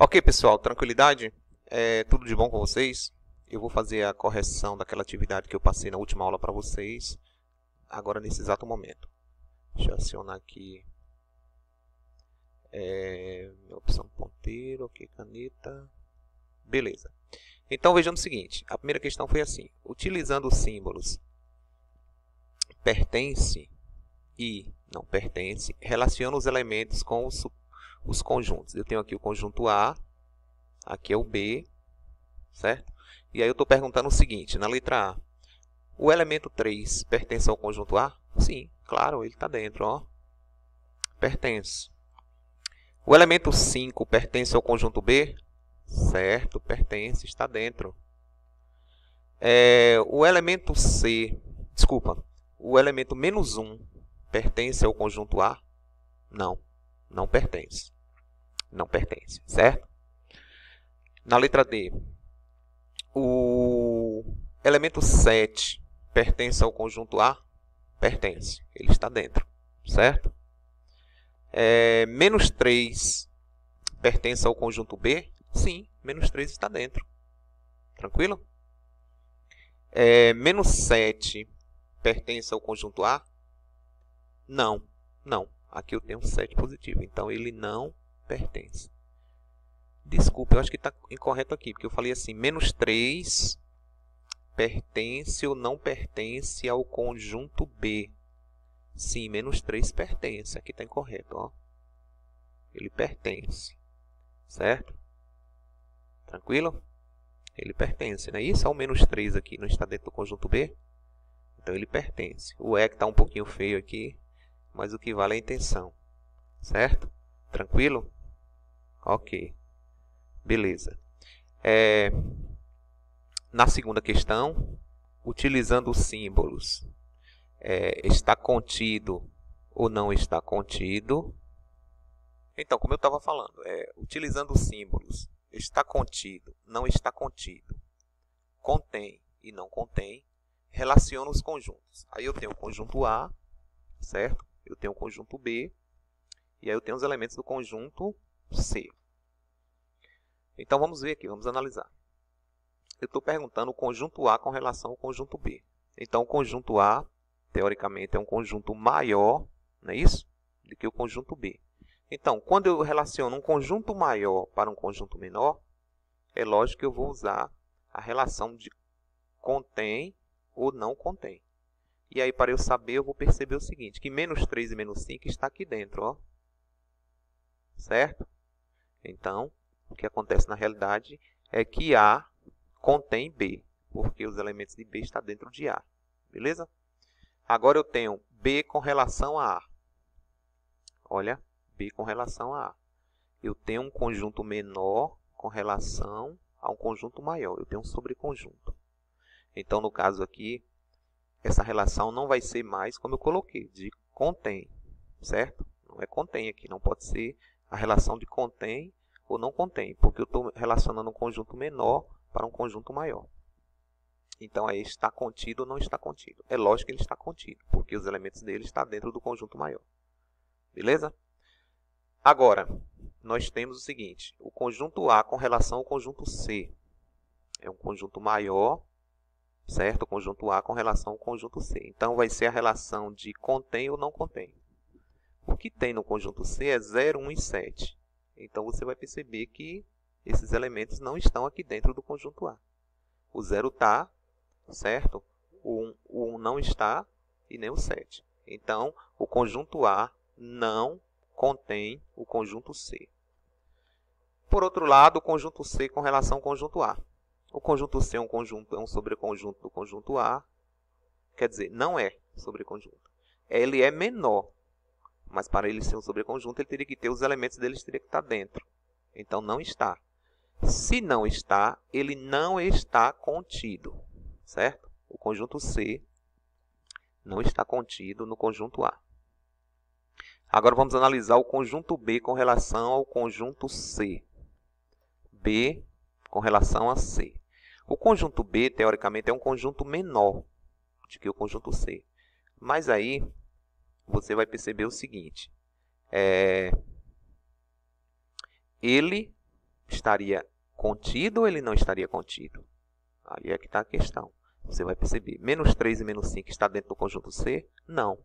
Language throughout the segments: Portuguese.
Ok, pessoal, tranquilidade? Tudo de bom com vocês? Eu vou fazer a correção daquela atividade que eu passei na última aula para vocês, agora nesse exato momento. Deixa eu acionar aqui minha opção ponteiro, ok, caneta. Beleza. Então vejamos o seguinte, a primeira questão foi assim, utilizando os símbolos pertence e não pertence, relaciona os elementos com os conjuntos. Eu tenho aqui o conjunto A, aqui é o B, certo? E aí eu estou perguntando o seguinte, na letra A, o elemento 3 pertence ao conjunto A? Sim, claro, ele está dentro, ó. Pertence. O elemento 5 pertence ao conjunto B? Certo, pertence, está dentro. O elemento C, desculpa, o elemento menos 1 pertence ao conjunto A? Não, não pertence. Não pertence, certo? Na letra D, o elemento 7 pertence ao conjunto A? Pertence, ele está dentro, certo? Menos 3 pertence ao conjunto B? Sim, menos 3 está dentro. Tranquilo? Menos 7 pertence ao conjunto A? Não, não. Aqui eu tenho um 7 positivo, então ele não pertence. Desculpa, eu acho que está incorreto aqui, porque eu falei assim, menos 3 pertence ou não pertence ao conjunto B. Sim, menos 3 pertence. Aqui está incorreto, ó. Ele pertence, certo? Tranquilo? Ele pertence, não é isso? O menos 3 aqui não está dentro do conjunto B? Então, ele pertence. O E que está um pouquinho feio aqui, mas o que vale é a intenção, certo? Tranquilo? Ok. Beleza. Na segunda questão, utilizando os símbolos, está contido ou não está contido. Então, como eu estava falando, utilizando os símbolos, está contido, não está contido, contém e não contém, relaciona os conjuntos. Aí eu tenho o conjunto A, certo? Eu tenho o conjunto B, e aí eu tenho os elementos do conjunto C. Então, vamos ver aqui, vamos analisar. Eu estou perguntando o conjunto A com relação ao conjunto B. Então, o conjunto A, teoricamente, é um conjunto maior, não é isso? Do que o conjunto B. Então, quando eu relaciono um conjunto maior para um conjunto menor, é lógico que eu vou usar a relação de contém ou não contém. E aí, para eu saber, eu vou perceber o seguinte, que menos 3 e menos 5 está aqui dentro, ó. Certo? Então, o que acontece na realidade é que A contém B, porque os elementos de B estão dentro de A. Beleza? Agora eu tenho B com relação a A. Olha, B com relação a A. Eu tenho um conjunto menor com relação a um conjunto maior. Eu tenho um sobreconjunto. Então, no caso aqui, essa relação não vai ser mais, como eu coloquei, de contém, certo? Não é contém aqui, não pode ser a relação de contém ou não contém, porque eu estou relacionando um conjunto menor para um conjunto maior. Então, aí está contido ou não está contido. É lógico que ele está contido, porque os elementos dele estão dentro do conjunto maior. Beleza? Agora, nós temos o seguinte, o conjunto A com relação ao conjunto C. É um conjunto maior, certo? O conjunto A com relação ao conjunto C. Então, vai ser a relação de contém ou não contém. O que tem no conjunto C é 0, 1 e 7. Então, você vai perceber que esses elementos não estão aqui dentro do conjunto A. O 0 está, certo? O 1 não está e nem o 7. Então, o conjunto A não contém o conjunto C. Por outro lado, o conjunto C com relação ao conjunto A. O conjunto C é um sobreconjunto do conjunto A. Quer dizer, não é sobreconjunto. Ele é menor. Mas para ele ser um sobreconjunto, ele teria que ter os elementos dele teria que estar dentro. Então, não está. Se não está, ele não está contido. Certo? O conjunto C não está contido no conjunto A. Agora, vamos analisar o conjunto B com relação ao conjunto C. B com relação a C. O conjunto B, teoricamente, é um conjunto menor do que o conjunto C. Mas aí, você vai perceber o seguinte. Ele estaria contido ou ele não estaria contido? Aí é que está a questão. Você vai perceber, menos 3 e menos 5 está dentro do conjunto C? Não.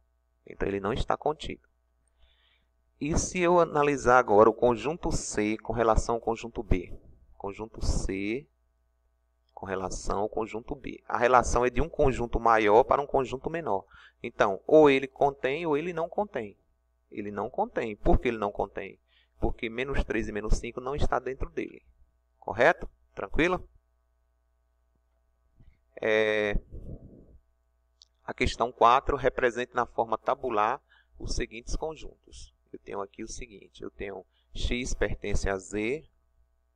Então, ele não está contido. E se eu analisar agora o conjunto C com relação ao conjunto B? Conjunto C com relação ao conjunto B. A relação é de um conjunto maior para um conjunto menor. Então, ou ele contém ou ele não contém. Ele não contém. Por que ele não contém? Porque menos 3 e menos 5 não está dentro dele. Correto? Tranquilo? A questão 4, represente na forma tabular os seguintes conjuntos. Eu tenho aqui o seguinte, eu tenho x pertence a z,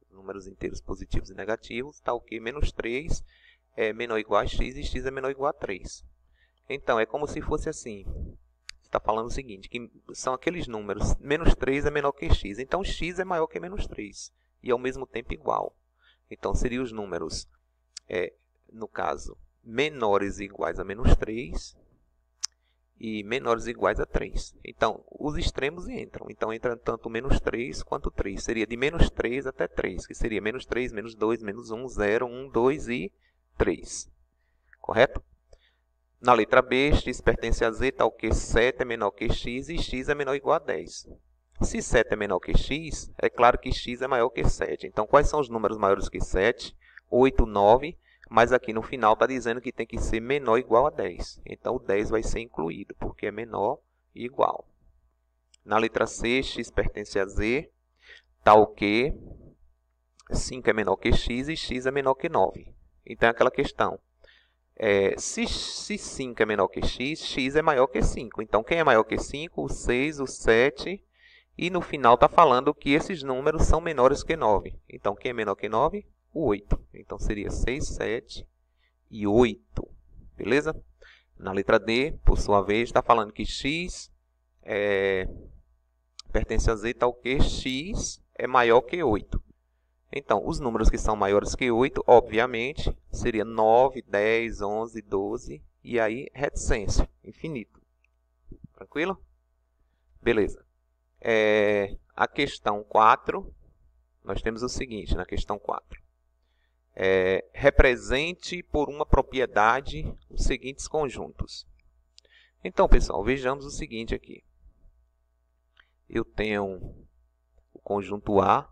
números inteiros positivos e negativos, tal que menos 3 é menor ou igual a x e x é menor ou igual a 3. Então, é como se fosse assim. Está falando o seguinte, que são aqueles números, menos 3 é menor que x, então x é maior que menos 3, e ao mesmo tempo igual. Então, seriam os números, no caso, menores e iguais a menos 3 e menores e iguais a 3. Então, os extremos entram. Então, entra tanto menos 3 quanto 3. Seria de menos 3 até 3, que seria menos 3, menos 2, menos 1, 0, 1, 2 e 3. Correto? Na letra B, x pertence a z, tal que 7 é menor que x e x é menor ou igual a 10. Se 7 é menor que x, é claro que x é maior que 7. Então, quais são os números maiores que 7? 8, 9, mas aqui no final está dizendo que tem que ser menor ou igual a 10. Então, o 10 vai ser incluído, porque é menor e igual. Na letra C, x pertence a z, tal que 5 é menor que x e x é menor que 9. Então, é aquela questão. Se 5 é menor que x, x é maior que 5. Então, quem é maior que 5? O 6, o 7. E no final está falando que esses números são menores que 9. Então, quem é menor que 9? O 8. Então, seria 6, 7 e 8. Beleza? Na letra D, por sua vez, está falando que x pertence a z, tal que x é maior que 8. Então, os números que são maiores que 8, obviamente, seria 9, 10, 11, 12, e aí reticência, infinito. Tranquilo? Beleza. A questão 4, nós temos o seguinte, na questão 4. Represente por uma propriedade os seguintes conjuntos. Então, pessoal, vejamos o seguinte aqui. Eu tenho o conjunto A,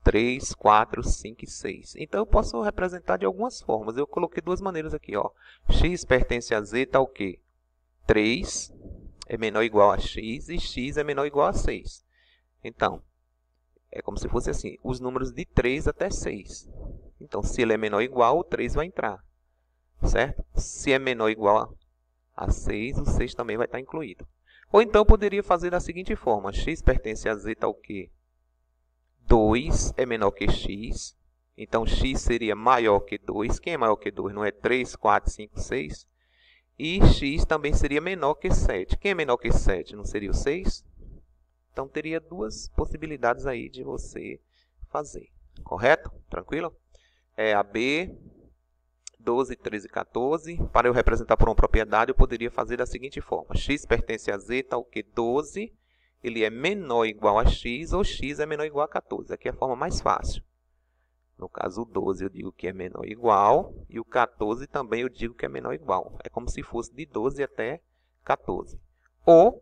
3, 4, 5 e 6. Então, eu posso representar de algumas formas. Eu coloquei duas maneiras aqui. Ó. X pertence a z, tal que 3 é menor ou igual a x e x é menor ou igual a 6. Então, é como se fosse assim, os números de 3 até 6. Então, se ele é menor ou igual, o 3 vai entrar. Certo? Se é menor ou igual a 6, o 6 também vai estar incluído. Ou então, eu poderia fazer da seguinte forma. X pertence a z, tal que 2 é menor que x, então x seria maior que 2. Quem é maior que 2? Não é 3, 4, 5, 6? E x também seria menor que 7. Quem é menor que 7? Não seria o 6? Então, teria duas possibilidades aí de você fazer. Correto? Tranquilo? A B, 12, 13 e 14. Para eu representar por uma propriedade, eu poderia fazer da seguinte forma. X pertence a z, tal que 12... ele é menor ou igual a x, ou x é menor ou igual a 14. Aqui é a forma mais fácil. No caso, o 12 eu digo que é menor ou igual, e o 14 também eu digo que é menor ou igual. É como se fosse de 12 até 14. Ou,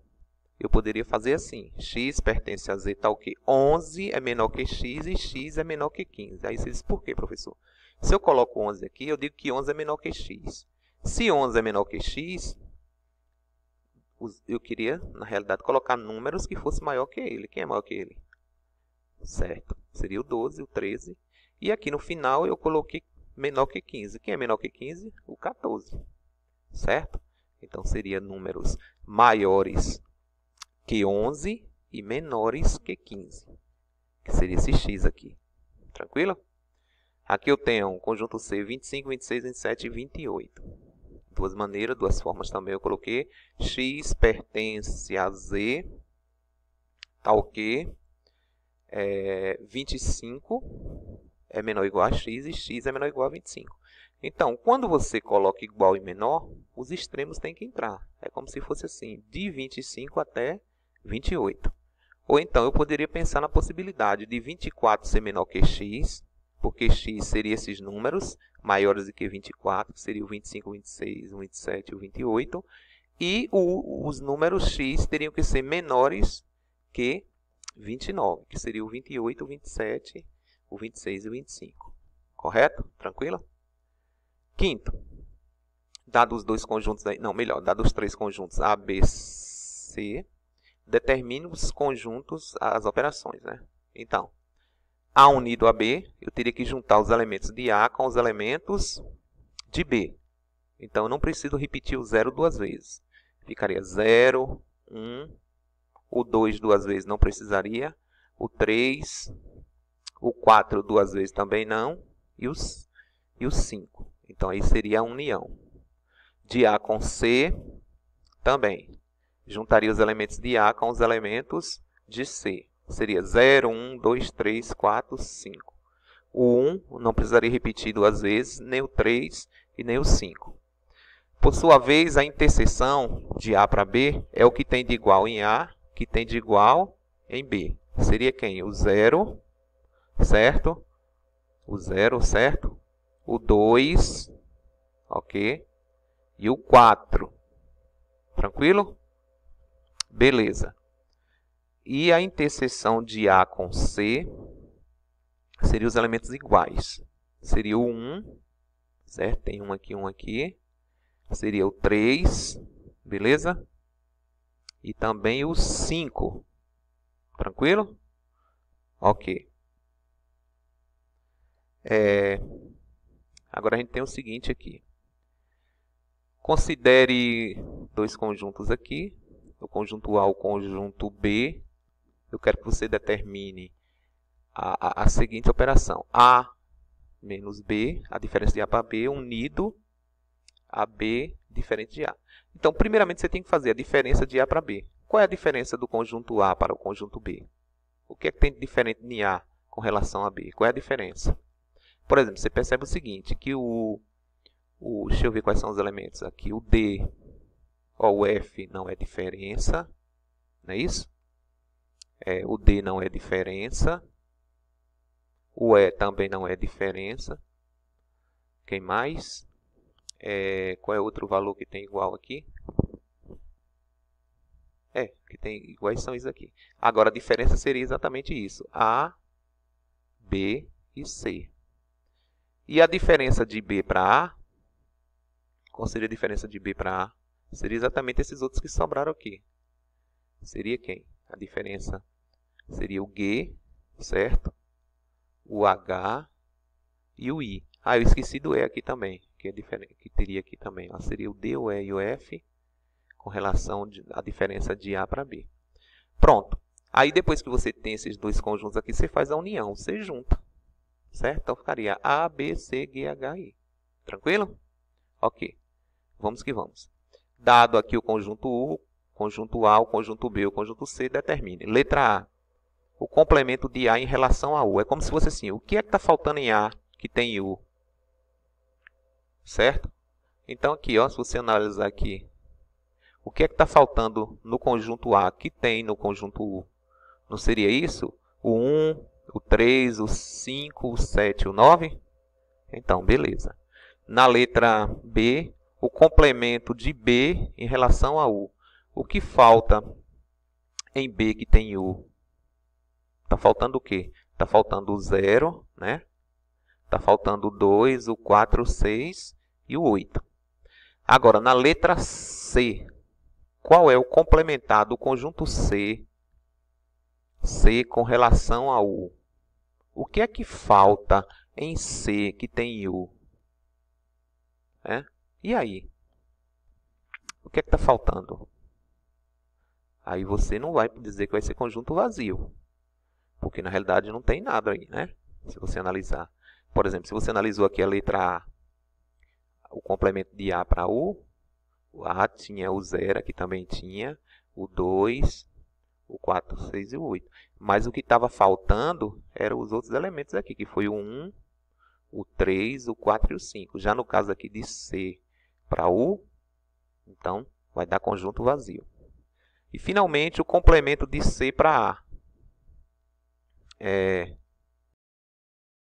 eu poderia fazer assim, x pertence a z, tal que 11 é menor que x, e x é menor que 15. Aí você diz, por quê, professor? Se eu coloco 11 aqui, eu digo que 11 é menor que x. Se 11 é menor que x, eu queria, na realidade, colocar números que fossem maior que ele. Quem é maior que ele? Certo. Seria o 12, o 13. E aqui no final eu coloquei menor que 15. Quem é menor que 15? O 14. Certo? Então, seria números maiores que 11 e menores que 15. Que seria esse x aqui. Tranquilo? Aqui eu tenho um conjunto C, 25, 26, 27 e 28. Duas maneiras, duas formas também eu coloquei. X pertence a Z, tal que 25 é menor ou igual a x e x é menor ou igual a 25. Então, quando você coloca igual e menor, os extremos têm que entrar. É como se fosse assim, de 25 até 28. Ou então eu poderia pensar na possibilidade de 24 ser menor que x, porque x seria esses números maiores do que 24, que seria o 25, o 26, o 27 e o 28, e os números x teriam que ser menores que 29, que seria o 28, o 27, o 26 e o 25. Correto? Tranquilo? Quinto, dados os dois conjuntos, dados os três conjuntos A, B, C, determine os conjuntos, as operações, né? Então, A unido a B, eu teria que juntar os elementos de A com os elementos de B. Então, eu não preciso repetir o 0 duas vezes. Ficaria 0, 1, o 2 duas vezes não precisaria, o 3, o 4 duas vezes também não, e o 5. Então, aí seria a união. De A com C, também. Juntaria os elementos de A com os elementos de C. Seria 0, 1, 2, 3, 4, 5. O 1 não precisaria repetir duas vezes, nem o 3 e nem o 5. Por sua vez, a interseção de A para B é o que tem de igual em A, que tem de igual em B. Seria quem? O 0, certo? O 0, certo? O 2, ok? E o 4. Tranquilo? Beleza. E a interseção de A com C seria os elementos iguais. Seria o 1, certo? Tem um aqui. Seria o 3, beleza? E também o 5. Tranquilo? Ok. Agora a gente tem o seguinte aqui. Considere dois conjuntos aqui. O conjunto A e o conjunto B. Eu quero que você determine a seguinte operação. A menos B, a diferença de A para B, unido a B diferente de A. Então, primeiramente, você tem que fazer a diferença de A para B. Qual é a diferença do conjunto A para o conjunto B? O que é que tem de diferente em A com relação a B? Qual é a diferença? Por exemplo, você percebe o seguinte, que deixa eu ver quais são os elementos aqui. O D, o F não é diferença, não é isso? O D não é diferença. O E também não é diferença. Quem mais? Qual é outro valor que tem igual aqui? Que tem iguais são isso aqui. Agora, a diferença seria exatamente isso. A, B e C. E a diferença de B para A? Qual seria a diferença de B para A? Seria exatamente esses outros que sobraram aqui. Seria quem? A diferença seria o G, certo? O H e o I. Eu esqueci do E aqui também, que é diferente, que teria aqui também. Seria o D, o E e o F, com relação à diferença de A para B. Pronto. Aí, depois que você tem esses dois conjuntos aqui, você faz a união, você junta. Certo? Então, ficaria A, B, C, G, H, I. Tranquilo? Ok. Vamos que vamos. Dado aqui o conjunto U, o conjunto A, o conjunto B, o conjunto C, determine. Letra A. O complemento de A em relação a U. É como se fosse assim, o que é que está faltando em A que tem U? Certo? Então, aqui, ó, se você analisar aqui, o que é que está faltando no conjunto A que tem no conjunto U? Não seria isso? O 1, o 3, o 5, o 7 e o 9? Então, beleza. Na letra B, o complemento de B em relação a U. O que falta em B que tem U? Está faltando o quê? Está faltando o 0, né? Está faltando o 2, o 4, o 6 e o 8. Agora, na letra C, qual é o complementar do conjunto C com relação a U? O que é que falta em C que tem U? E aí? O que é que está faltando? Aí você não vai dizer que vai ser conjunto vazio, porque na realidade não tem nada aí, né? Se você analisar. Por exemplo, se você analisou aqui a letra A, o complemento de A para U, o A tinha o 0, aqui também tinha, o 2, o 4, o 6 e o 8. Mas o que estava faltando eram os outros elementos aqui, que foi o 1, o 3, o 4 e o 5. Já no caso aqui de C para U, então vai dar conjunto vazio. E finalmente o complemento de C para A. é,